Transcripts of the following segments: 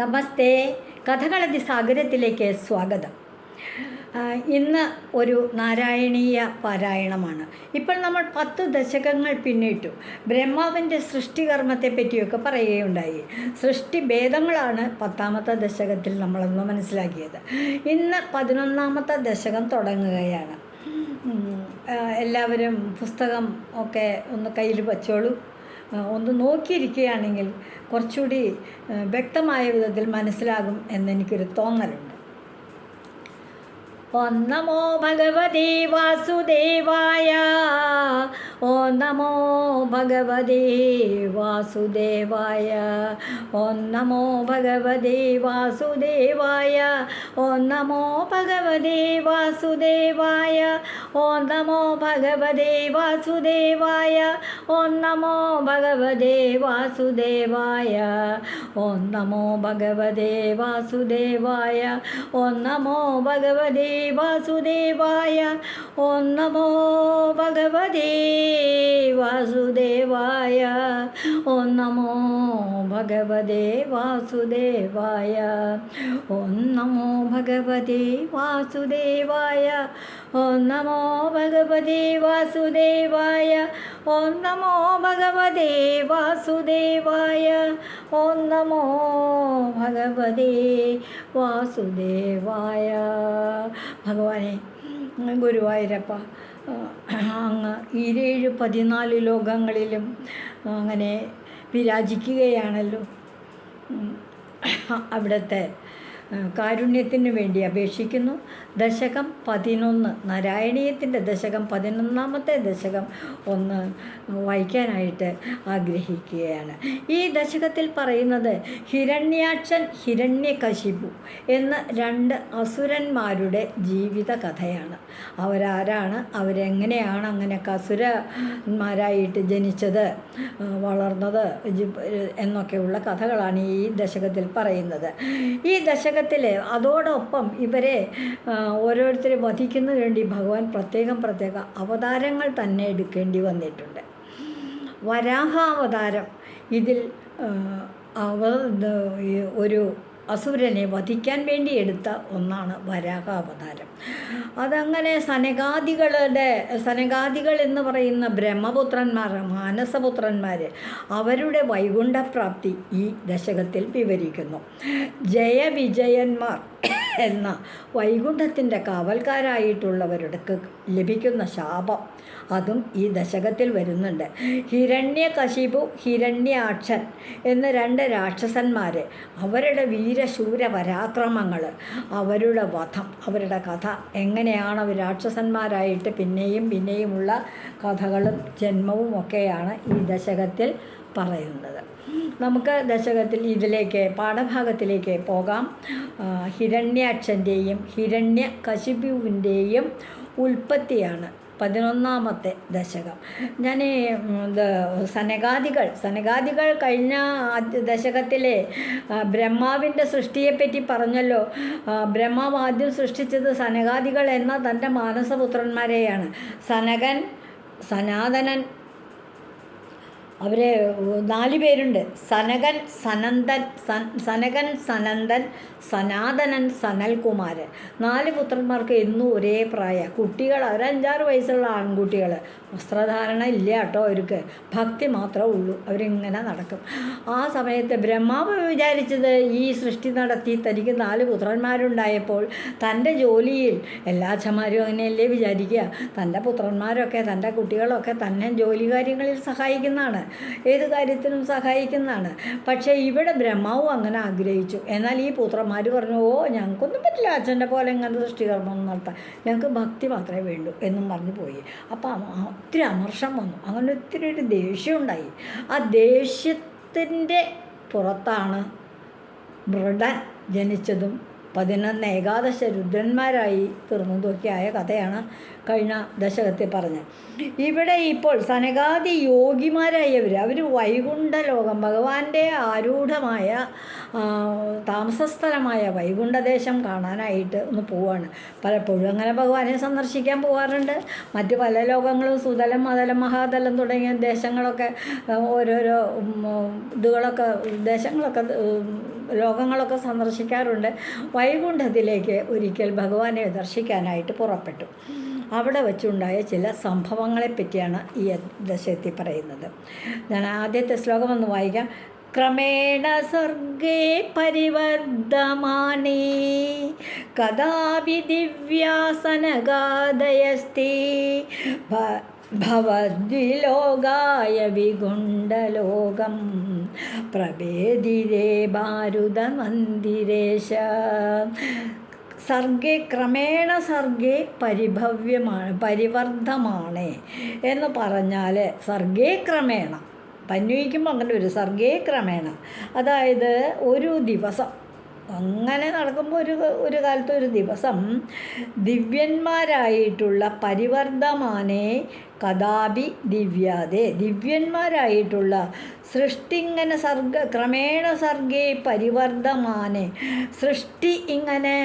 നമസ്തേ. കഥകളതി സാഗരത്തിലേക്ക് സ്വാഗതം. ഇന്ന് ഒരു നാരായണീയ പാരായണമാണ്. ഇപ്പോൾ നമ്മൾ 10 ദശകങ്ങൾ പിന്നിട്ടു. ബ്രഹ്മാവിൻ്റെ സൃഷ്ടികർമ്മത്തെ പറ്റിയൊക്കെ പറയുകയുണ്ടായി. സൃഷ്ടിഭേദങ്ങളാണ് 10ാമത്തെ ദശകത്തിൽ നമ്മളൊന്ന് മനസ്സിലാക്കിയത്. ഇന്ന് 11ാമത്തെ ദശകം തുടങ്ങുകയാണ്. എല്ലാവരും പുസ്തകം ഒക്കെ ഒന്ന് കയ്യിൽ വച്ചോളൂ. ഒന്ന് നോക്കിയിരിക്കുകയാണെങ്കിൽ കുറച്ചുകൂടി വ്യക്തമായ വിധത്തിൽ മനസ്സിലാകും എന്നെനിക്കൊരു തോന്നലുണ്ട്. ഓം നമോ ഭഗവതേ വാസുദേവായ. ഓം നമോ ഭഗവതേ വാസുദേവായ. ഓം നമോ ഭഗവതേ വാസുദേവായ. ഓം നമോ ഭഗവതേ വാസുദേവായ. ഓം നമോ ഭഗവതേ വാസുദേവായ. ഓം നമോ ഭഗവതേ വാസുദേവായ. ഓം നമോ ഭഗവതേ വാസുദേവായ. ഓം നമോ ഭഗവതേ വാസുദേവായ. ഓം നമോ ഭഗവതേ വാസുദേവായ. ഓം നമോ ഭഗവതേ വാസുദേവായ. ഓം നമോ ഭഗവതേ വാസുദേവായ. ഓം നമോ ഭഗവതേ വാസുദേവായ. ഓം നമോ ഭഗവതേ വാസുദേവായ. ഓം നമോ ഭഗവതേ വാസുദേവായ. ഭഗവാനെ ഗുരുവായൂരപ്പ, അങ്ങ് 14 ലോകങ്ങളിലും അങ്ങനെ വിരാജിക്കുകയാണല്ലോ. അവിടുത്തെ കാരുണ്യത്തിന് വേണ്ടി അപേക്ഷിക്കുന്നു. ദശകം 11, നാരായണീയത്തിൻ്റെ ദശകം 11ാമത്തെ ദശകം ഒന്ന് വായിക്കാനായിട്ട് ആഗ്രഹിക്കുകയാണ്. ഈ ദശകത്തിൽ പറയുന്നത് ഹിരണ്യാക്ഷൻ, ഹിരണ്യകശിപു എന്ന 2 അസുരന്മാരുടെ ജീവിത കഥയാണ്. അവരാരാണ്, അവരെങ്ങനെയാണ് അങ്ങനെ അസുരന്മാരായിട്ട് ജനിച്ചത്, വളർന്നത് എന്നൊക്കെയുള്ള കഥകളാണ് ഈ ദശകത്തിൽ പറയുന്നത്. ഈ ദശകത്തിൽ അതോടൊപ്പം ഇവരെ ഓരോരുത്തരെ വധിക്കുന്നതിന് വേണ്ടി ഭഗവാൻ പ്രത്യേക അവതാരങ്ങൾ തന്നെ എടുക്കേണ്ടി വന്നിട്ടുണ്ട്. വരാഹാവതാരം ഇതിൽ ഒരു അസുരനെ വധിക്കാൻ വേണ്ടി എടുത്ത ഒന്നാണ് വരാഹാവതാരം. അതങ്ങനെ സനകാദികൾ എന്ന് പറയുന്ന ബ്രഹ്മപുത്രന്മാർ, മാനസപുത്രന്മാർ, അവരുടെ വൈകുണ്ഠപ്രാപ്തി ഈ ദശകത്തിൽ വിവരിക്കുന്നു. ജയവിജയന്മാർ എന്ന വൈകുണ്ഠത്തിൻ്റെ കാവൽക്കാരായിട്ടുള്ളവർക്ക് ലഭിക്കുന്ന ശാപം അതും ഈ ദശകത്തിൽ വരുന്നുണ്ട്. ഹിരണ്യകശിപു, ഹിരണ്യാക്ഷൻ എന്ന 2 രാക്ഷസന്മാർ, അവരുടെ വീരശൂര പരാക്രമങ്ങൾ, അവരുടെ വധം, അവരുടെ കഥ, എങ്ങനെയാണ് അവർ രാക്ഷസന്മാരായിട്ട് പിന്നെയുമുള്ള കഥകളും ജന്മവും ഒക്കെയാണ് ഈ ദശകത്തിൽ പറയുന്നത്. നമുക്ക് ദശകത്തിൽ പാഠഭാഗത്തിലേക്ക് പോകാം. ഹിരണ്യാക്ഷൻ്റെയും ഹിരണ്യകശിപുവിൻ്റെയും ഉൽപ്പത്തിയാണ് 11ാമത്തെ ദശകം. ഞാൻ സനകാദികൾ കഴിഞ്ഞ ദശകത്തിലെ ബ്രഹ്മാവിൻ്റെ സൃഷ്ടിയെപ്പറ്റി പറഞ്ഞല്ലോ. ബ്രഹ്മാവ് ആദ്യം സൃഷ്ടിച്ചത് സനകാദികൾ എന്ന തൻ്റെ മാനസപുത്രന്മാരെയാണ്. സനകൻ, സനാതനൻ, അവരെ 4 പേരുണ്ട്. സനകൻ, സനന്ദൻ, സനാതനൻ, സനൽകുമാരൻ. 4 പുത്രന്മാർക്ക് എന്നും ഒരേ പ്രായം. കുട്ടികൾ, അവർ 5-6 വയസ്സുള്ള ആൺകുട്ടികൾ. വസ്ത്രധാരണ ഇല്ല കേട്ടോ അവർക്ക്, ഭക്തി മാത്രമേ ഉള്ളൂ. അവരിങ്ങനെ നടക്കും. ആ സമയത്ത് ബ്രഹ്മാവ് വിചാരിച്ചത് ഈ സൃഷ്ടി നടത്തി തനിക്ക് 4 പുത്രന്മാരുണ്ടായപ്പോൾ തൻ്റെ ജോലിയിൽ, എല്ലാ അച്ഛന്മാരും അങ്ങനെയല്ലേ വിചാരിക്കുക, തൻ്റെ പുത്രന്മാരൊക്കെ തൻ്റെ കുട്ടികളൊക്കെ തന്നെ ജോലി കാര്യങ്ങളിൽ സഹായിക്കുന്നതാണ്, ഏത് കാര്യത്തിനും സഹായിക്കുന്നതാണ്. പക്ഷേ ഇവിടെ ബ്രഹ്മാവും അങ്ങനെ ആഗ്രഹിച്ചു. എന്നാൽ ഈ പുത്രന്മാർ പറഞ്ഞു, ഞങ്ങൾക്കൊന്നും പറ്റില്ല അച്ഛൻ്റെ പോലെ ഇങ്ങനെ സൃഷ്ടികർമ്മം നടത്താൻ, ഞങ്ങൾക്ക് ഭക്തി മാത്രമേ വേണ്ടൂ എന്നും പറഞ്ഞു പോയി. അപ്പം ഒത്തിരി അമർഷം വന്നു. അങ്ങനെ ഒത്തിരി ഒരു ദേഷ്യം ഉണ്ടായി. ആ ദേഷ്യത്തിൻ്റെ പുറത്താണ് മൃഡൻ ജനിച്ചതും 11 ഏകാദശ രുദ്രന്മാരായി തീർന്നതൊക്കെയായ കഥയാണ് കഴിഞ്ഞ ദശകത്തിൽ പറഞ്ഞത്. ഇവിടെ ഇപ്പോൾ സനകാദി യോഗിമാരായവർ, അവർ വൈകുണ്ഠ ലോകം, ഭഗവാന്റെ ആരൂഢമായ താമസസ്ഥലമായ വൈകുണ്ഠദേശം കാണാനായിട്ട് ഒന്ന് പോവുകയാണ്. പലപ്പോഴും അങ്ങനെ ഭഗവാനെ സന്ദർശിക്കാൻ പോകാറുണ്ട്. മറ്റ് പല ലോകങ്ങളും, സുതലം, മതലം, മഹാതലം തുടങ്ങിയ ദേശങ്ങളൊക്കെ, ഓരോരോ ദേശങ്ങളൊക്കെ ലോകങ്ങളൊക്കെ സന്ദർശിക്കാറുണ്ട്. വൈകുണ്ഠത്തിലേക്ക് ഒരിക്കൽ ഭഗവാനെ ദർശിക്കാനായിട്ട് പുറപ്പെട്ടു. അവിടെ വച്ചുണ്ടായ ചില സംഭവങ്ങളെ പറ്റിയാണ് ഈ ദശകത്തിൽ പറയുന്നത്. ഞാൻ ആദ്യത്തെ ശ്ലോകം ഒന്ന് വായിക്കാം. ക്രമേണ സർഗേ പരിവർദ്ധമാനേ കഥാപി ദിവ്യാസനഗാദയസ്തി ഭവദ്വിലോകായ വിഗുണ്ടലോകം പ്രഭേദിരേ ഭാരതമന്ദിരേശ. സർഗേ ക്രമേണ സർഗേ പരിവർദ്ധമാണ് എന്ന് പറഞ്ഞാൽ സർഗേ ക്രമേണ പന്വയിക്കുമ്പോൾ അങ്ങനെ ഒരു സർഗേ ക്രമേണ, അതായത് ഒരു ദിവസം അങ്ങനെ നടക്കുമ്പോൾ ഒരു കാലത്ത് ഒരു ദിവസം ദിവ്യന്മാരായിട്ടുള്ള പരിവർദ്ധമാനെ കഥാപി ദിവ്യാതെ, ദിവ്യന്മാരായിട്ടുള്ള സൃഷ്ടി ഇങ്ങനെ ക്രമേണ സർഗേ പരിവർദ്ധമാനെ, സൃഷ്ടി ഇങ്ങനെ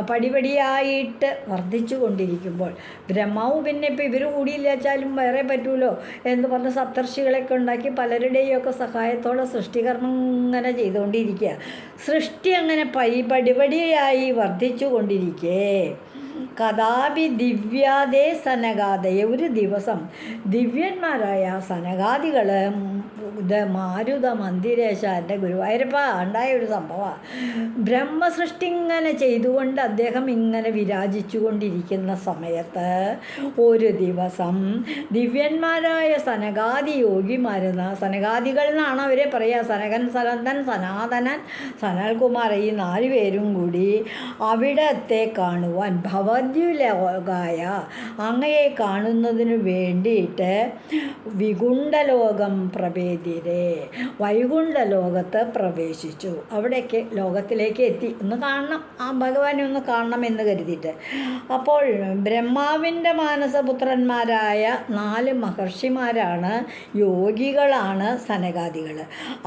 പടിപടിയായിട്ട് വർദ്ധിച്ചു കൊണ്ടിരിക്കുമ്പോൾ ബ്രഹ്മാവ് പിന്നെ ഇപ്പോൾ ഇവർ കൂടിയില്ലാച്ചാലും വേറെ പറ്റുമല്ലോ എന്ന് പറഞ്ഞ് സപ്തർഷികളൊക്കെ ഉണ്ടാക്കി പലരുടെയൊക്കെ സഹായത്തോടെ സൃഷ്ടികർമ്മം ഇങ്ങനെ ചെയ്തുകൊണ്ടിരിക്കുക. സൃഷ്ടി അങ്ങനെ പടിപടിയായി വർദ്ധിച്ചു കൊണ്ടിരിക്കേ കഥാപി ദിവ്യാദേ സനകാദയെ, ഒരു ദിവസം ദിവ്യന്മാരായ സനകാദികൾ മാരുത മന്ദിരേശാൻ്റെ ഗുരുവായൂരപ്പ ഉണ്ടായ ഒരു സംഭവമാണ്. ബ്രഹ്മസൃഷ്ടി ഇങ്ങനെ ചെയ്തുകൊണ്ട് അദ്ദേഹം ഇങ്ങനെ വിരാജിച്ചു കൊണ്ടിരിക്കുന്ന സമയത്ത് ഒരു ദിവസം ദിവ്യന്മാരായ സനകാദി യോഗിമാരെന്ന്, സനകാദികൾ എന്നാണ് അവരെ പറയുക, സനകൻ, സനന്ദൻ, സനാതനൻ, സനൽകുമാർ, ഈ 4 പേരും കൂടി അവിടത്തെ കാണുവാൻ ഭവദ്യുലോകായ അങ്ങയെ കാണുന്നതിന് വേണ്ടിയിട്ട് വിഗുണ്ടലോകം പ്രഭേദിരേ വൈകുണ്ഠലോകത്ത് പ്രവേശിച്ചു. അവിടേക്ക് ലോകത്തിലേക്ക് എത്തി. ഒന്ന് കാണണം, ആ ഭഗവാനെ ഒന്ന് കാണണം എന്ന് കരുതിയിട്ട്. അപ്പോൾ ബ്രഹ്മാവിൻ്റെ മാനസപുത്രന്മാരായ 4 മഹർഷിമാരാണ്, യോഗികളാണ് സനകാദികൾ.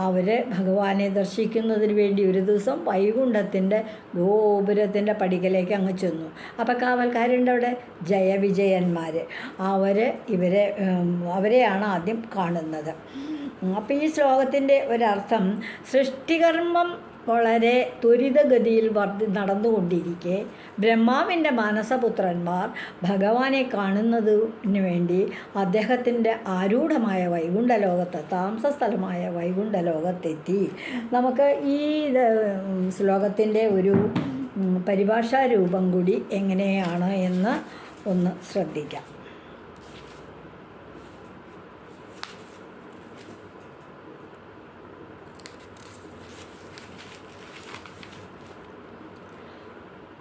അവർ ഭഗവാനെ ദർശിക്കുന്നതിന് വേണ്ടി ഒരു ദിവസം വൈകുണ്ഠത്തിൻ്റെ ഗോപുരത്തിൻ്റെ പടിക്കലേക്ക് അങ്ങ് ചെന്നു. അപ്പോൾ കാവൽക്കാരുണ്ട് അവിടെ, ജയവിജയന്മാർ. അവരെയാണ് ആദ്യം കാണുന്നത്. അപ്പോൾ ഈ ശ്ലോകത്തിൻ്റെ ഒരർത്ഥം, സൃഷ്ടികർമ്മം വളരെ ത്വരിതഗതിയിൽ നടന്നുകൊണ്ടിരിക്കെ ബ്രഹ്മാവിൻ്റെ മാനസപുത്രന്മാർ ഭഗവാനെ കാണുന്നതിന് വേണ്ടി അദ്ദേഹത്തിൻ്റെ ആരൂഢമായ വൈകുണ്ഠലോകത്ത്, താമസസ്ഥലമായ വൈകുണ്ഠലോകത്തെത്തി. നമുക്ക് ഈ ശ്ലോകത്തിൻ്റെ ഒരു പരിഭാഷാ രൂപം കൂടി എങ്ങനെയാണ് എന്ന് ഒന്ന് ശ്രദ്ധിക്കാം.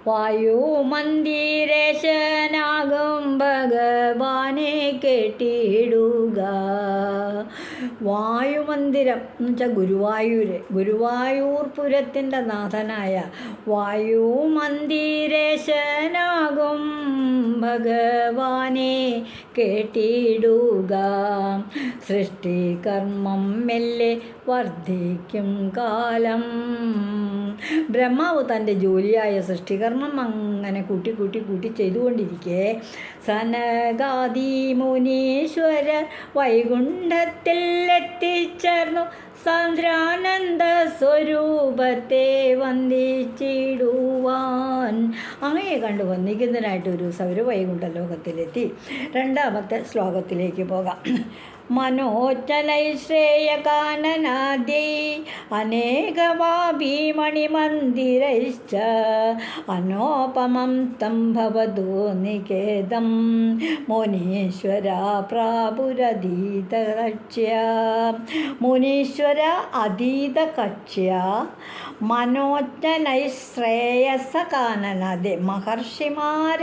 വായുമന്ദിരേശനാകും ഭഗവാനെ കേട്ടിടുക. വായുമന്ദിരം എന്ന് വെച്ചാൽ ഗുരുവായൂർ പുരത്തിൻ്റെ നാഥനായ വായുമന്ദിരേശനാകും ഭഗവാനെ കേട്ടിടുക. സൃഷ്ടികർമ്മം മെല്ലെ വർദ്ധിക്കും കാലം. ബ്രഹ്മാവ് തൻ്റെ ജോലിയായ സൃഷ്ടികർമ്മം അങ്ങനെ കൂട്ടി ചെയ്തുകൊണ്ടിരിക്കെ സനകാദി മുനീശ്വര വൈകുണ്ഠത്തിൽ എത്തിച്ചേർന്നു. സാന്ദ്രാനന്ദ സ്വരൂപത്തെ വന്ദിച്ചിടുവാൻ. അങ്ങയെ കണ്ടു വന്ദിക്കുന്നതിനായിട്ട് ഒരു ദിവസം അവർ വൈകുണ്ഠലോകത്തിലെത്തി. രണ്ടാമത്തെ ശ്ലോകത്തിലേക്ക് പോകാം. മനോജ്ജലൈശ്രേയകാനനാദ്യൈ അനേകവാഭീമണിമന്ദിരൈശ്ച അനോപമം തം ഭവതോ നികേതം മുനീശ്വര പ്രാപുരതീതകക്ഷ്യ. മുനീശ്വര അതീതകക്ഷ്യ മനോജ്ജലൈശ്രേയസകാനനാദ്യ. മഹർഷിമാർ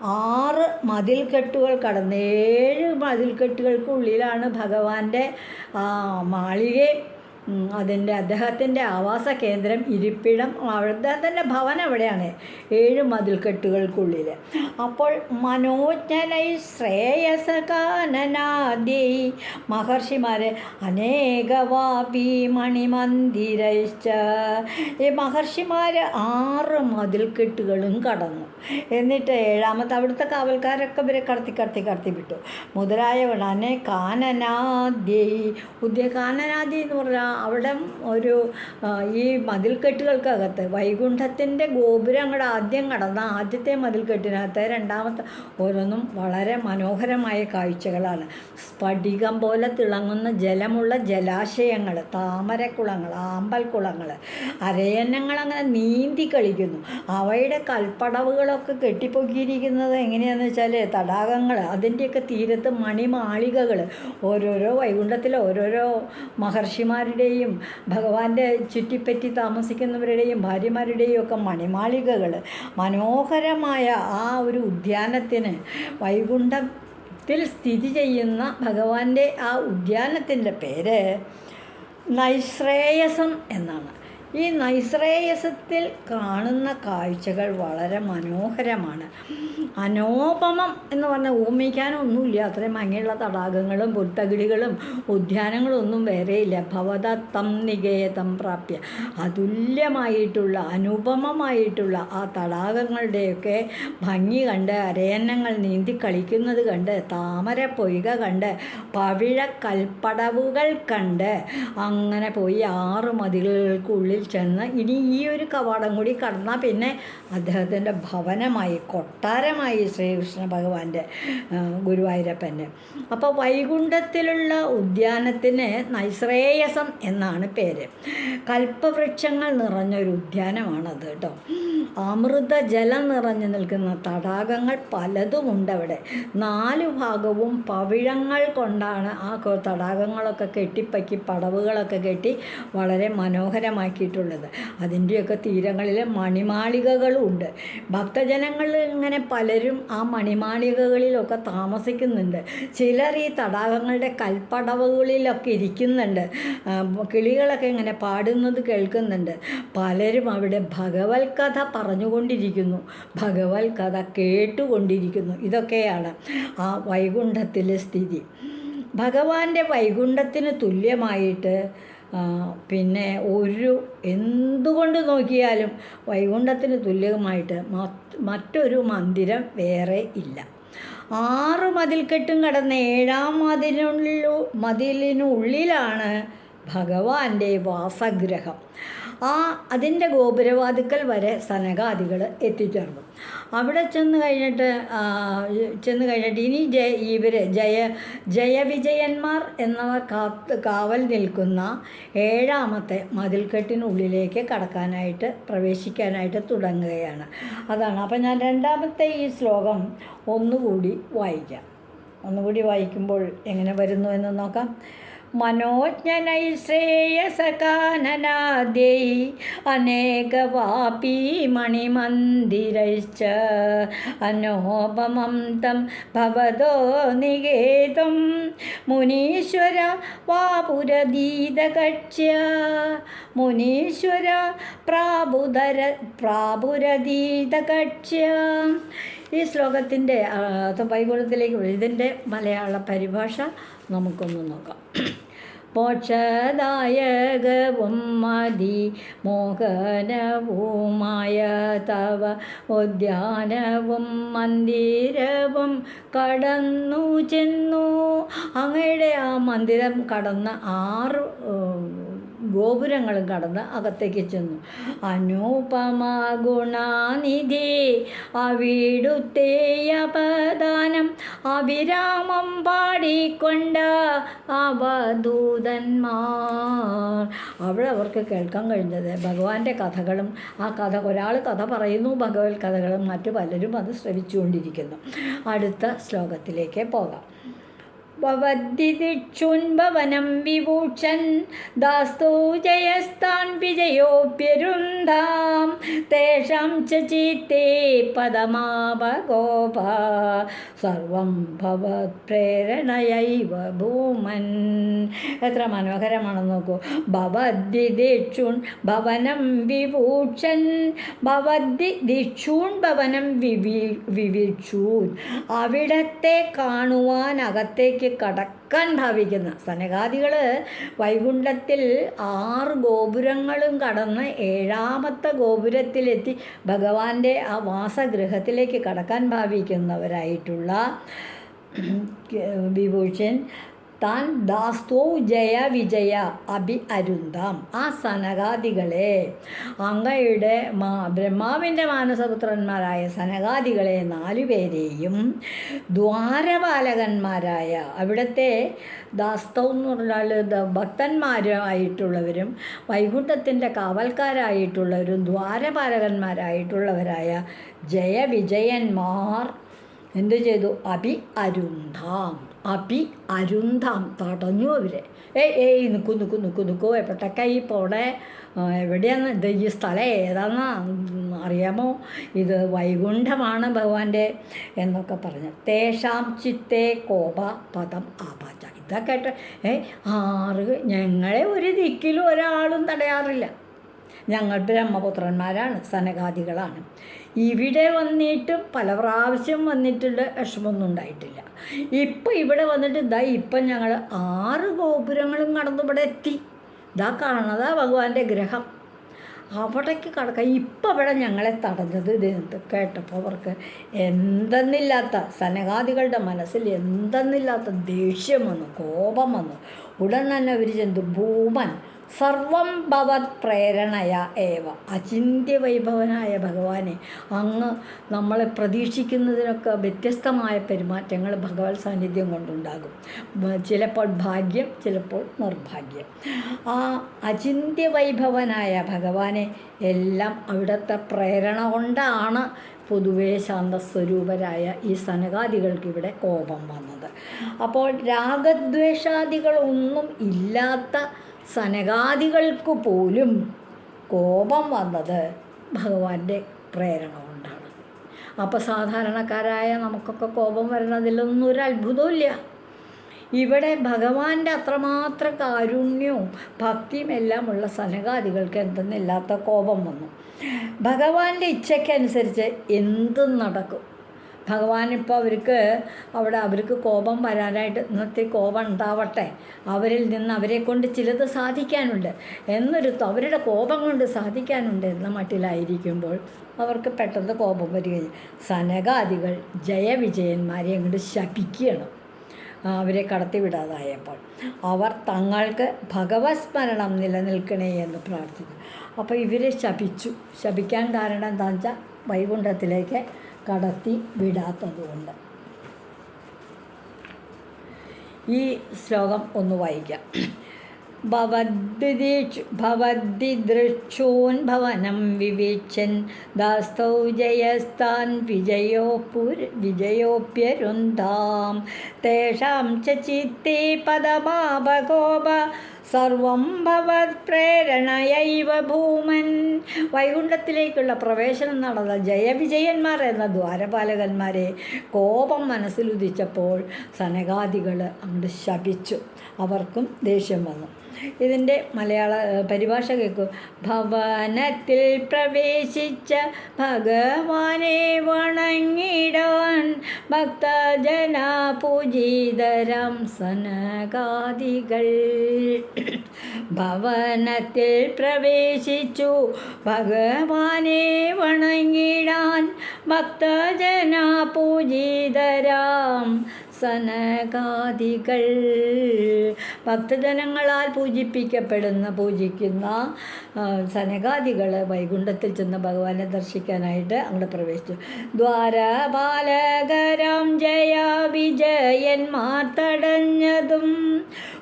6 മതിൽക്കെട്ടുകൾ കടന്ന് 7 മതിൽക്കെട്ടുകൾക്കുള്ളിലാണ് ഭഗവാന്റെ മാളികയും അദ്ദേഹത്തിൻ്റെ ആവാസ കേന്ദ്രം, ഇരിപ്പിടം, അദ്ദേഹത്തിൻ്റെ ഭവനം എവിടെയാണ്? 7 മതിൽക്കെട്ടുകൾക്കുള്ളിൽ. അപ്പോൾ മനോജ്ഞനൈ ശ്രേയസകാനനാദി മഹർഷിമാർ അനേകവാപി മണിമന്ദിരൈശ്ച. ഈ മഹർഷിമാർ 6 മതിൽക്കെട്ടുകളും കടന്നു. എന്നിട്ട് 7ാമത്തെ അവിടുത്തെ കാവൽക്കാരൊക്കെ ഇവരെ കടത്തി വിട്ടു. മുതലായവളാണ് കാനനാദ്യ. കാനനാദി എന്ന് പറഞ്ഞാൽ അവിടെ ഒരു ഈ മതിൽക്കെട്ടുകൾക്കകത്ത് വൈകുണ്ഠത്തിൻ്റെ ഗോപുരം അങ്ങോട്ട് ആദ്യം കടന്ന ആദ്യത്തെ മതിൽക്കെട്ടിനകത്ത് രണ്ടാമത്തെ ഓരോന്നും വളരെ മനോഹരമായ കാഴ്ചകളാണ്. സ്ഫടികം പോലെ തിളങ്ങുന്ന ജലമുള്ള ജലാശയങ്ങൾ, താമരക്കുളങ്ങൾ, ആമ്പൽക്കുളങ്ങൾ, അരയന്നങ്ങൾ അങ്ങനെ നീന്തി കളിക്കുന്നു. അവയുടെ കൽപ്പടവുകളൊക്കെ കെട്ടിപ്പൊക്കിയിരിക്കുന്നത് എങ്ങനെയാണെന്ന് വെച്ചാൽ തടാകങ്ങൾ, അതിൻ്റെയൊക്കെ തീരത്ത് മണിമാളികകൾ, ഓരോരോ വൈകുണ്ഠത്തിലെ ഓരോരോ മഹർഷിമാരുടെയും ഭഗവാന്റെ ചുറ്റിപ്പറ്റി താമസിക്കുന്നവരുടെയും ഭാര്യമാരുടെയും ഒക്കെ മണിമാളികകൾ. മനോഹരമായ ആ ഒരു ഉദ്യാനത്തിന് വൈകുണ്ഠത്തിൽ സ്ഥിതി ചെയ്യുന്ന ഭഗവാന്റെ ആ ഉദ്യാനത്തിൻ്റെ പേര് നൈശ്രേയസം എന്നാണ്. ഈ നൈശ്രേയസത്തിൽ കാണുന്ന കാഴ്ചകൾ വളരെ മനോഹരമാണ്. അനോപമം എന്ന് പറഞ്ഞാൽ ഊമിക്കാനൊന്നുമില്ല. അത്രയും ഭംഗിയുള്ള തടാകങ്ങളും പുൽത്തകിടികളും ഉദ്യാനങ്ങളും ഒന്നും വേറെയില്ല. ഭവതത്തം നികേതം പ്രാപ്യ, അതുല്യമായിട്ടുള്ള അനുപമമായിട്ടുള്ള ആ തടാകങ്ങളുടെയൊക്കെ ഭംഗി കണ്ട്, അരയന്നങ്ങൾ നീന്തി കളിക്കുന്നത് കണ്ട്, താമര പൊയ്ക കണ്ട്, പവിഴ കൽപ്പടവുകൾ കണ്ട് അങ്ങനെ പോയി 6 മതിലുകൾക്കുള്ളിൽ ചെന്ന് ഇനി ഈ ഒരു കവാടം കൂടി കടന്നാൽ പിന്നെ അദ്ദേഹത്തിൻ്റെ ഭവനമായി, കൊട്ടാരമായി ശ്രീകൃഷ്ണ ഭഗവാന്റെ ഗുരുവായൂരപ്പൻ്റെ. അപ്പോൾ വൈകുണ്ഠത്തിലുള്ള ഉദ്യാനത്തിന് നൈശ്രേയസം എന്നാണ് പേര്. കൽപ്പവൃക്ഷങ്ങൾ നിറഞ്ഞൊരു ഉദ്യാനമാണത് കേട്ടോ. അമൃത ജലം നിറഞ്ഞു നിൽക്കുന്ന തടാകങ്ങൾ പലതുമുണ്ട് അവിടെ. 4 ഭാഗവും പവിഴങ്ങൾ കൊണ്ടാണ് ആ തടാകങ്ങളൊക്കെ കെട്ടിപ്പറ്റി, പടവുകളൊക്കെ കെട്ടി വളരെ മനോഹരമാക്കിയിട്ടുള്ളത്. അതിൻ്റെയൊക്കെ തീരങ്ങളിൽ മണിമാളികകളും ഉണ്ട്. ഭക്തജനങ്ങൾ ഇങ്ങനെ പലരും ആ മണിമാളികകളിലൊക്കെ താമസിക്കുന്നുണ്ട്. ചിലർ ഈ തടാകങ്ങളുടെ കൽപ്പടവുകളിലൊക്കെ ഇരിക്കുന്നുണ്ട്. കിളികളൊക്കെ ഇങ്ങനെ പാടുന്നത് കേൾക്കുന്നുണ്ട്. പലരും അവിടെ ഭഗവത് കഥ പറഞ്ഞുകൊണ്ടിരിക്കുന്നു, ഭഗവത് കഥ കേട്ടുകൊണ്ടിരിക്കുന്നു. ഇതൊക്കെയാണ് ആ വൈകുണ്ഠത്തിലെ സ്ഥിതി. ഭഗവാന്റെ വൈകുണ്ഠത്തിന് തുല്യമായിട്ട് പിന്നെ എന്തുകൊണ്ട് നോക്കിയാലും വൈകുണ്ഠത്തിന് തുല്യമായിട്ട് മറ്റൊരു മന്ദിരം വേറെ ഇല്ല. 6 മതിൽക്കെട്ടും കടന്ന് 7-ാം മതിലിനുള്ളിലാണ് ഭഗവാന്റെ വാസഗൃഹം. അതിൻ്റെ ഗോപുരവാതിക്കൽ വരെ സനകാദികൾ എത്തിച്ചേർന്നു. അവിടെ ചെന്ന് കഴിഞ്ഞിട്ട് ഇനി ജയവിജയന്മാർ എന്നവർ കാവൽ നിൽക്കുന്ന 7-ാമത്തെ മതിൽക്കെട്ടിനുള്ളിലേക്ക് പ്രവേശിക്കാനായിട്ട് തുടങ്ങുകയാണ്. അതാണ്. അപ്പം ഞാൻ 2-ാമത്തെ ഈ ശ്ലോകം ഒന്നുകൂടി വായിക്കുമ്പോൾ എങ്ങനെ വരുന്നു എന്ന് നോക്കാം. മനോജ്ഞനൈശ്രേയസകാനനാദ്യൈ അനേകവാപീ മണിമന്ദിരൈശ്ച അനോപമം തം ഭവതോ നികേതം മുനീശ്വര വാപുരദീതകക്ഷ്യ പ്രാപുരദീതകക്ഷ്യ. ഈ ശ്ലോകത്തിൻ്റെ വൈകുണ്ഠത്തിലേക്ക് ഇതിൻ്റെ മലയാള പരിഭാഷ നമുക്കൊന്ന് നോക്കാം. മോക്ഷദായകവും മോഹനവുമായ തവ ഉദ്യാനവും മന്ദിരവും കടന്നു ചെന്നു. അങ്ങയുടെ ആ മന്ദിരം കടന്ന് 6 ഗോപുരങ്ങളും കടന്ന് അകത്തേക്ക് ചെന്നു. അനൂപമ ഗുണനിധി അവിടുത്തെ അപദാനം അവിരാമം പാടിക്കൊണ്ട അവധൂതന്മാർ. അവിടെ അവർക്ക് കേൾക്കാൻ കഴിഞ്ഞത് ഭഗവാന്റെ കഥകളും, ആ ഒരാൾ കഥ പറയുന്നു, ഭഗവത് കഥകളും മറ്റു പലരും അത് ശ്രവിച്ചുകൊണ്ടിരിക്കുന്നു. അടുത്ത ശ്ലോകത്തിലേക്ക് പോകാം. ഭവദ്ദിദിക്ഷുൻഭവനം വിഭൂഷൻ ദാസ്തോ ജയസ്ഥാൻ വിജയോപ്യരുന്ധാം തേഷാം ചിത്തേ പദമാവഗോപ സർവം ഭവത് പ്രേരണയൈവ ഭൂമൻ. എത്ര മനോഹരമാണെന്ന് നോക്കൂ. ഭവദ്ദിദിക്ഷുൺ ഭവനം വിഭൂഷൻ, ഭവദ്ദിദിക്ഷൂൺ ഭവനം വിവീക്ഷൂൻ. അവിടത്തെ കാണുവാൻ അകത്തേക്ക് കടക്കാൻ ഭാവിക്കുന്ന സനകാദികൾ വൈകുണ്ഠത്തിൽ 6 ഗോപുരങ്ങളും കടന്ന് 7-ാമത്തെ ഗോപുരത്തിലെത്തി ഭഗവാന്റെ ആ വാസഗൃഹത്തിലേക്ക് കടക്കാൻ ഭാവിക്കുന്നവരായിട്ടുള്ള വിഭൂഷൺ താൻ ദാസ്തോ ജയ വിജയ അഭി അരുന്താം. ആ സനകാദികളെ, അങ്ങയുടെ ബ്രഹ്മാവിൻ്റെ മാനസപുത്രന്മാരായ സനകാദികളെ 4 പേരെയും ദ്വാരപാലകന്മാരായ, അവിടുത്തെ ദാസ്തവ് എന്ന് പറഞ്ഞാൽ ഭക്തന്മാരായിട്ടുള്ളവരും വൈകുണ്ഠത്തിൻ്റെ കാവൽക്കാരായിട്ടുള്ളവരും ദ്വാരപാലകന്മാരായിട്ടുള്ളവരായ ജയവിജയന്മാർ എന്ത് ചെയ്തു? അഭി അരുന്ധാം തടഞ്ഞു അവരെ. ഏയ് നിൽക്കൂ എപ്പോഴൊക്കെ ഈ പോടെ എവിടെയാണ് ഇത്? ഈ സ്ഥലം ഏതാണെന്ന് അറിയാമോ? ഇത് വൈകുണ്ഠമാണ് ഭഗവാന്റെ എന്നൊക്കെ പറഞ്ഞു. തേഷാം ചിത്തേ കോപ പദം ആപാച. ഇതൊക്കെ കേട്ട് ഞങ്ങളെ ഒരു ദിക്കിലും ഒരാളും തടയാറില്ല. ഞങ്ങൾ ബ്രഹ്മപുത്രന്മാരാണ്, സനകാദികളാണ്. ഇവിടെ വന്നിട്ടും പല പ്രാവശ്യം വന്നിട്ടുണ്ട്, വിഷമമൊന്നും ഉണ്ടായിട്ടില്ല. ഇപ്പം ഇവിടെ വന്നിട്ട് ഇപ്പം ഞങ്ങൾ 6 ഗോപുരങ്ങളും കടന്നു ഇവിടെ എത്തി. കാണുന്നതാ ഭഗവാന്റെ ഗ്രഹം. അവിടേക്ക് കടക്കാം. ഇപ്പം ഇവിടെ ഞങ്ങളെ തടഞ്ഞത് ഇത് കേട്ടപ്പോൾ അവർക്ക് എന്തെന്നില്ലാത്ത, സനകാദികളുടെ മനസ്സിൽ എന്തെന്നില്ലാത്ത ദേഷ്യം വന്നു, കോപം വന്നു. ഉടൻ തന്നെ അവർ ചെന്നു, ഭൂമൻ സർവം ഭവത് പ്രേരണയ ഏവ. അചിന്ത്യവൈഭവനായ ഭഗവാനെ, അങ്ങ് നമ്മളെ പ്രതീക്ഷിക്കുന്നതിനൊക്കെ വ്യത്യസ്തമായ പെരുമാറ്റങ്ങൾ ഭഗവത് സാന്നിധ്യം കൊണ്ടുണ്ടാകും. ചിലപ്പോൾ ഭാഗ്യം, ചിലപ്പോൾ നിർഭാഗ്യം. ആ അചിന്ത്യവൈഭവനായ ഭഗവാനെ എല്ലാം അവിടുത്തെ പ്രേരണ കൊണ്ടാണ് പൊതുവേ ശാന്തസ്വരൂപരായ ഈ സനകാദികൾക്ക് ഇവിടെ കോപം വന്നത്. അപ്പോൾ രാഗദ്വേഷാദികളൊന്നും ഇല്ലാത്ത സനകാദികൾക്ക് പോലും കോപം വന്നത് ഭഗവാന്റെ പ്രേരണ കൊണ്ടാണ്. അപ്പോൾ സാധാരണക്കാരായ നമുക്കൊക്കെ കോപം വരുന്നതിലൊന്നും ഒരു അത്ഭുതമില്ല. ഇവിടെ ഭഗവാന്റെ അത്രമാത്രം കാരുണ്യവും ഭക്തിയും എല്ലാം ഉള്ള സനകാദികൾക്ക് എന്തെന്നില്ലാത്ത കോപം വന്നു. ഭഗവാന്റെ ഇച്ഛയ്ക്കനുസരിച്ച് എന്തും നടക്കും. ഭഗവാൻ ഇപ്പോൾ അവർക്ക് കോപം വരാനായിട്ട് ഇന്നത്തെ കോപം ഉണ്ടാവട്ടെ, അവരിൽ നിന്ന് അവരെ കൊണ്ട് ചിലത് സാധിക്കാനുണ്ട് അവരുടെ കോപം കൊണ്ട് സാധിക്കാനുണ്ട് എന്ന മട്ടിലായിരിക്കുമ്പോൾ അവർക്ക് പെട്ടെന്ന് കോപം വരികയും സനകാദികൾ ജയവിജയന്മാരെ അങ്ങോട്ട് ശപിക്കുകയാണ്. അവരെ കടത്തിവിടാതായപ്പോൾ അവർ തങ്ങൾക്ക് ഭഗവത് സ്മരണം നിലനിൽക്കണേ എന്ന് പ്രാർത്ഥിച്ചു. അപ്പോൾ ഇവരെ ശപിക്കാൻ കാരണം എന്താണെന്ന് വെച്ചാൽ വൈകുണ്ഠത്തിലേക്ക് കടത്തി വിടാത്തതുകൊണ്ട്. ഈ ശ്ലോകം ഒന്ന് വായിക്കാം. ഭവദ്ദിദൃക്ഷൂൻ ഭവനം വിവേച്ചൻ ദാസ്തൗ ജയസ്താൻ വിജയോപ്യരുന്ധാം തേഷാം ച ചിത്തേ പദമാപകോപ സർവം ഭവത് പ്രേരണയൈവ ഭൂമൻ. വൈകുണ്ഠത്തിലേക്കുള്ള പ്രവേശനം നടന്ന ജയവിജയന്മാർ എന്ന ദ്വാരപാലകന്മാരെ കോപം മനസ്സിലുദിച്ചപ്പോൾ സനകാദികൾ അങ്ങോട്ട് ശപിച്ചു. അവർക്കും ദേഷ്യം വന്നു. ഇതിൻ്റെ മലയാള പരിഭാഷ കേൾക്കും. ഭവനത്തിൽ പ്രവേശിച്ച ഭഗവാനെ വണങ്ങിടാൻ ഭക്തജന പൂജിതരം സനകാദികൾ. ഭവനത്തിൽ പ്രവേശിച്ചു ഭഗവാനെ വണങ്ങിടാൻ ഭക്തജന പൂജിതരാം സനകാദികൾ. ഭക്തജനങ്ങളാൽ പൂജിക്കുന്ന സനകാദികൾ വൈകുണ്ഠത്തിൽ ചെന്ന് ഭഗവാനെ ദർശിക്കാനായിട്ട് അങ്ങോട്ട് പ്രവേശിച്ചു. ദ്വാരപാലകരാം ജയ വിജയന്മാർ തടഞ്ഞതും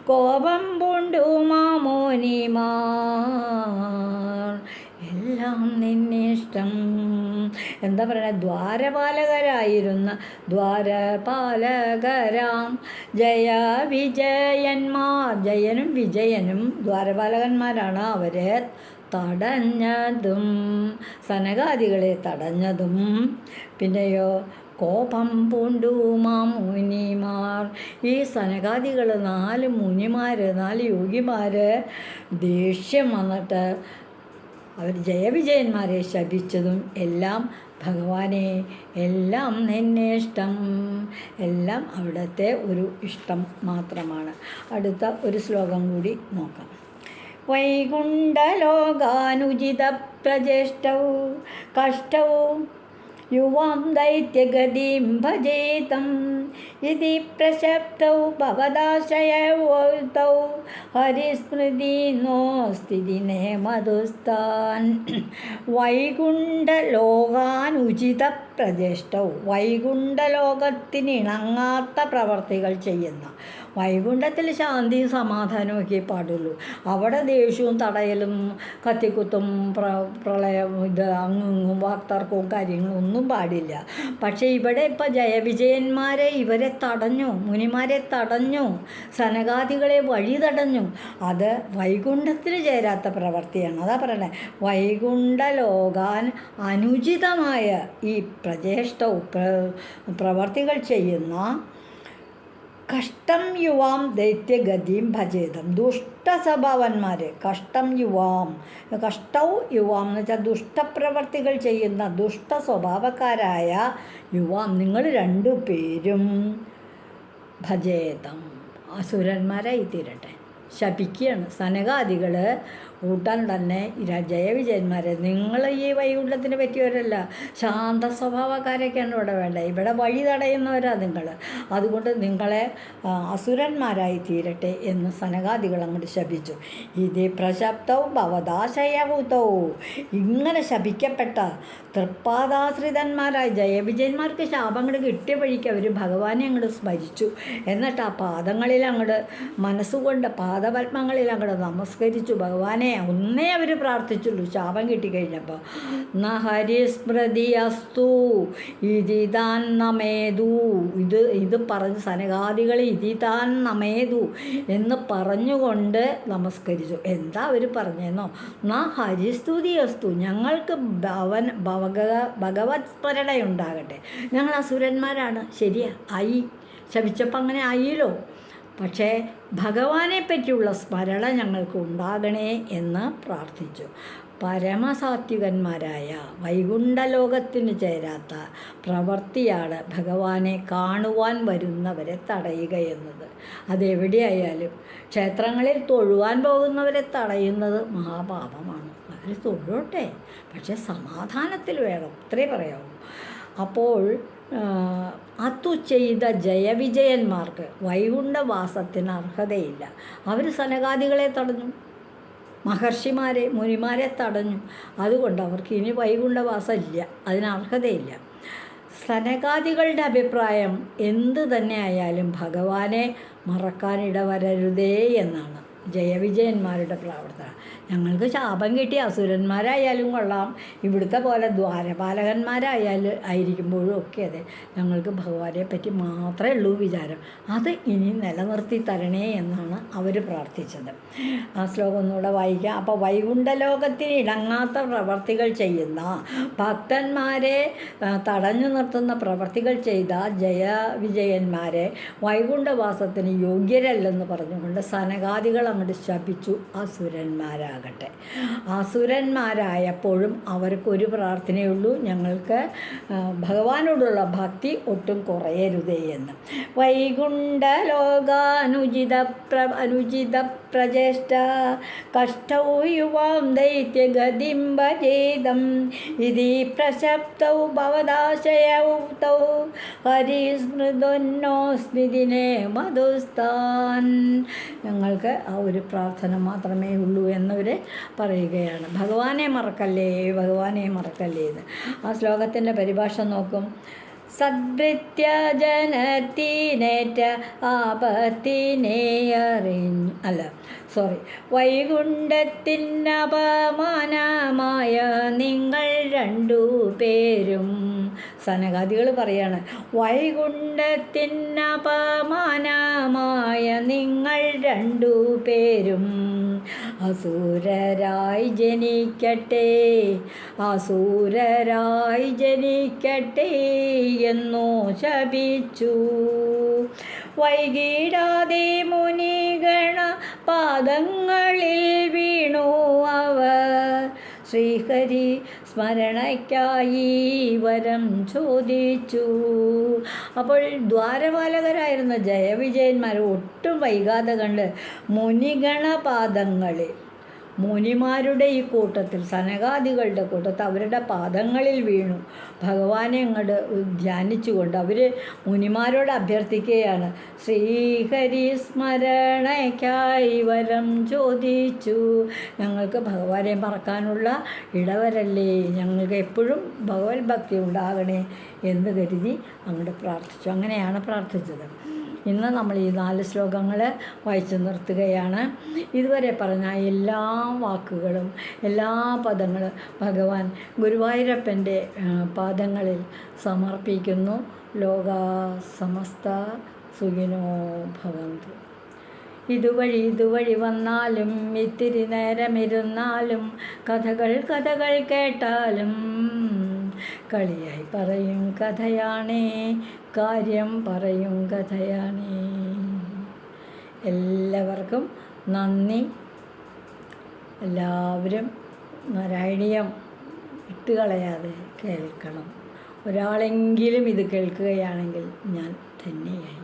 കോപം പൂണ്ടു മാമോനിമാർ എല്ലാം നിന്നിഷ്ടം. എന്താ പറയുക? ദ്വാരപാലകരായിരുന്ന ദ്വാരപാലകരാം ജയ വിജയന്മാർ, ജയനും വിജയനും ദ്വാരപാലകന്മാരാണ്. അവരെ തടഞ്ഞതും, സനകാദികളെ തടഞ്ഞതും, പിന്നെയോ കോപം പൂണ്ടു മുനിമാർ. ഈ സനകാദികൾ 4 മുനിമാർ, 4 യോഗിമാർ ദേഷ്യം വന്നിട്ട് അവർ ജയവിജയന്മാരെ ശപിച്ചതും എല്ലാം ഭഗവാനെ, എല്ലാം നിന്നെ ഇഷ്ടം, എല്ലാം അവിടുത്തെ ഒരു ഇഷ്ടം മാത്രമാണ്. അടുത്ത ഒരു ശ്ലോകം കൂടി നോക്കാം. വൈകുണ്ഠലോകാനുചിത പ്രജേഷ്ടൗ കഷ്ടൗ യുവാം ദൈത്യഗതിം ഭജേതം ഇതി പ്രശപ്തൗ ഭവദാശയവൗതൗ ഹരിസ്മൃതി നോ സ്ഥിതിനേ മധുസ്ഥാൻ വൈകുണ്ഠലോകാനുചിത പ്രജേഷ്ടൗ വൈകുണ്ഠലോകത്തിനിണങ്ങാത്ത പ്രവർത്തികൾ ചെയ്യുന്ന, വൈകുണ്ഠത്തിൽ ശാന്തിയും സമാധാനവും ഒക്കെ പാടുള്ളൂ. അവിടെ ദേഷ്യവും തടയലും കത്തിക്കുത്തും പ്രളയം അങ്ങും വാക്തർക്കവും കാര്യങ്ങളും ഒന്നും പാടില്ല. പക്ഷേ ഇവിടെ ഇപ്പം ജയവിജയന്മാരെ ഇവരെ തടഞ്ഞു, മുനിമാരെ തടഞ്ഞു, സനകാദികളെ വഴി തടഞ്ഞു. അത് വൈകുണ്ഠത്തിൽ ചേരാത്ത പ്രവൃത്തിയാണ്. അതാ പറയണേ, വൈകുണ്ഠലോകാൻ അനുചിതമായ ഈ പ്രജേഷ്ടവും പ്രവർത്തികൾ ചെയ്യുന്ന കഷ്ടം യുവാം ദൈത്യഗതിയും ഭജേതം, ദുഷ്ടസ്വഭാവന്മാർ, കഷ്ടം യുവാം, കഷ്ടവും യുവാം എന്ന് വെച്ചാൽ ദുഷ്ടപ്രവർത്തികൾ ചെയ്യുന്ന ദുഷ്ട സ്വഭാവക്കാരായ യുവാം, നിങ്ങൾ രണ്ടു പേരും ഭജേതം, അസുരന്മാരായി തീരട്ടെ. ശപിക്കുകയാണ് സനകാദികൾ ഉടൻ തന്നെ ജയവിജയന്മാരെ, നിങ്ങൾ ഈ വൈകുണ്ഠത്തിന് പറ്റിയവരല്ല, ശാന്ത സ്വഭാവക്കാരൊക്കെയാണ് ഇവിടെ വേണ്ടത്, ഇവിടെ വഴി തടയുന്നവരാ നിങ്ങൾ, അതുകൊണ്ട് നിങ്ങളെ അസുരന്മാരായി തീരട്ടെ എന്ന് സനകാദികൾ അങ്ങോട്ട് ശപിച്ചു. ഇത് പ്രശബ്ദവും ഭവദാശയഭൂതവും, ഇങ്ങനെ ശപിക്കപ്പെട്ട തൃപ്പാദാശ്രിതന്മാരായ ജയവിജയന്മാർക്ക് ശാപം അങ്ങോട്ട് കിട്ടിയ വഴിക്ക് അവർ ഭഗവാനെ അങ്ങോട്ട് സ്മരിച്ചു. എന്നിട്ട് ആ പാദങ്ങളിൽ അങ്ങോട്ട് മനസ്സുകൊണ്ട് പാദപത്മങ്ങളിൽ അങ്ങോട്ട് നമസ്കരിച്ചു. ഭഗവാനെ ഒന്നേ അവർ പ്രാർത്ഥിച്ചുള്ളൂ ശാപം കിട്ടിക്കഴിഞ്ഞപ്പോൾ. ന ഹരിസ്മൃതി അസ്തു ഇതിതാൻ നമേതു, ഇത് പറഞ്ഞ് സനകാദികൾ ഇതിതാൻ നമേതു എന്ന് പറഞ്ഞുകൊണ്ട് നമസ്കരിച്ചു. എന്താ അവർ പറഞ്ഞെന്നോ, ന ഹരിസ്തുതി അസ്തു, ഞങ്ങൾക്ക് ഭഗവത് സ്മരണയുണ്ടാകട്ടെ, ഞങ്ങൾ അസുരന്മാരാണ്, ശരിയാ ആയി, ശപിച്ചപ്പോൾ അങ്ങനെ ആയില്ലോ, പക്ഷേ ഭഗവാനെ പറ്റിയുള്ള സ്മരണ ഞങ്ങൾക്ക് ഉണ്ടാകണേ എന്ന് പ്രാർത്ഥിച്ചു. പരമസാത്വികന്മാരായ വൈകുണ്ഠലോകത്തിന് ചേരാത്ത പ്രവൃത്തിയാണ് ഭഗവാനെ കാണുവാൻ വരുന്നവരെ തടയുക എന്നത്. അതെവിടെയായാലും ക്ഷേത്രങ്ങളിൽ തൊഴുവാൻ പോകുന്നവരെ തടയുന്നത് മഹാപാപമാണ്. അവർ തൊഴോട്ടെ, പക്ഷെ സമാധാനത്തിൽ വേണം, അത്രേ പറയാവൂ. അപ്പോൾ അതു ചെയ്ത ജയവിജയന്മാർക്ക് വൈകുണ്ഠവാസത്തിന് അർഹതയില്ല. അവർ സനകാദികളെ തടഞ്ഞു, മഹർഷിമാരെ മുനിമാരെ തടഞ്ഞു, അതുകൊണ്ട് അവർക്ക് ഇനി വൈകുണ്ഠവാസം ഇല്ല, അതിന് അർഹതയില്ല. സനകാദികളുടെ അഭിപ്രായം എന്ത് തന്നെ ആയാലും ഭഗവാനെ മറക്കാനിടവരരുതേ എന്നാണ് ജയവിജയന്മാരുടെ പ്രാർത്ഥന. ഞങ്ങൾക്ക് ശാപം കിട്ടിയ അസുരന്മാരായാലും കൊള്ളാം, ഇവിടുത്തെ പോലെ ആയിരിക്കുമ്പോഴും ഒക്കെ അതെ, ഞങ്ങൾക്ക് ഭഗവാനെ പറ്റി മാത്രമേ ഉള്ളൂ വിചാരം, അത് ഇനി നിലനിർത്തി തരണേ എന്നാണ് അവർ പ്രാർത്ഥിച്ചത്. ആ ശ്ലോകം ഒന്നുകൂടെ വായിക്കാം. അപ്പോൾ വൈകുണ്ഠലോകത്തിന് ഇണങ്ങാത്ത പ്രവർത്തികൾ ചെയ്യുന്ന ഭക്തന്മാരെ തടഞ്ഞു നിർത്തുന്ന പ്രവർത്തികൾ ചെയ്ത ജയവിജയന്മാരെ വൈകുണ്ഠവാസത്തിന് യോഗ്യരല്ലെന്ന് പറഞ്ഞുകൊണ്ട് സനകാദികൾ അങ്ങോട്ട് ശപിച്ചു അസുരന്മാരാകട്ടെ. അസുരന്മാരായപ്പോഴും അവർക്കൊരു പ്രാർത്ഥനയുള്ളൂ, ഞങ്ങൾക്ക് ഭഗവാനോടുള്ള ഭക്തി ഒട്ടും കുറയരുതേ എന്ന്. വൈകുണ്ഠലോകാനുചിത പ്രജേഷ്ട കഷ്ടൗ യുവാം ദൈത്യഗതിം ഭജേതം ഇതി പ്രശപ്തൗ ഭവദാശയൗതൗ ഹരിസ്മൃതോന്നോ സ്മിതിനേ മധുസ്ഥാൻ. ഞങ്ങൾക്ക് ആ ഒരു പ്രാർത്ഥന മാത്രമേ ഉള്ളൂ എന്നവർ പറയുകയാണ്. ഭഗവാനെ മറക്കല്ലേ, ഭഗവാനെ മറക്കല്ലേ എന്ന്. ആ ശ്ലോകത്തിൻ്റെ പരിഭാഷ നോക്കും. സദ്ഭൃത്യ ജനത്തിനേറ്റ വൈകുണ്ഠത്തിനപമാനമായ നിങ്ങൾ രണ്ടു പേരും, സനകാദികൾ പറയാണ്, വൈകുണ്ഠത്തിനപമാനമായ നിങ്ങൾ രണ്ടു പേരും അസുരരായി ജനിക്കട്ടെ എന്നോ ശപിച്ചു. വൈകിടാതെ മുനിഗണ പാദങ്ങളിൽ വീണു അവർ ശ്രീഹരി സ്മരണയ്ക്കായി വരം ചോദിച്ചു. അപ്പോൾ ദ്വാരപാലകരായിരുന്ന ജയവിജയന്മാർ ഒട്ടും വൈകാതെ കണ്ട് മുനിഗണപാദങ്ങളിൽ മുനിമാരുടെ ഈ കൂട്ടത്തിൽ, സനകാദികളുടെ കൂട്ടത്തിൽ അവരുടെ പാദങ്ങളിൽ വീണു ഭഗവാനെ അങ്ങോട്ട് ധ്യാനിച്ചുകൊണ്ട് അവർ മുനിമാരോട് അഭ്യർത്ഥിക്കുകയാണ്. ശ്രീഹരി സ്മരണയ്ക്കായി വരം ചോദിച്ചു, ഞങ്ങൾക്ക് ഭഗവാനെ മറക്കാനുള്ള ഇടവരല്ലേ, ഞങ്ങൾക്ക് എപ്പോഴും ഭഗവത് ഭക്തി ഉണ്ടാകണേ എന്ന് കരുതി അങ്ങോട്ട് പ്രാർത്ഥിച്ചു. അങ്ങനെയാണ് പ്രാർത്ഥിച്ചത്. ഇന്ന് നമ്മൾ ഈ 4 ശ്ലോകങ്ങൾ വായിച്ചു നിർത്തുകയാണ്. ഇതുവരെ പറഞ്ഞ എല്ലാ വാക്കുകളും എല്ലാ പദങ്ങളും ഭഗവാൻ ഗുരുവായൂരപ്പൻ്റെ പാദങ്ങളിൽ സമർപ്പിക്കുന്നു. ലോകാ സമസ്ത സുഖിനോ ഭവന്തു. ഇതുവഴി വന്നാലും ഇത്തിരി നേരമിരുന്നാലും കഥകൾ കേട്ടാലും കളിയായി പറയും കഥയാണേ, കാര്യം പറയും കഥയാണേ. എല്ലാവർക്കും നന്ദി. എല്ലാവരും നാരായണീയം വിട്ടുകളയാതെ കേൾക്കണം. ഒരാളെങ്കിലും ഇത് കേൾക്കുകയാണെങ്കിൽ ഞാൻ ധന്യയായി.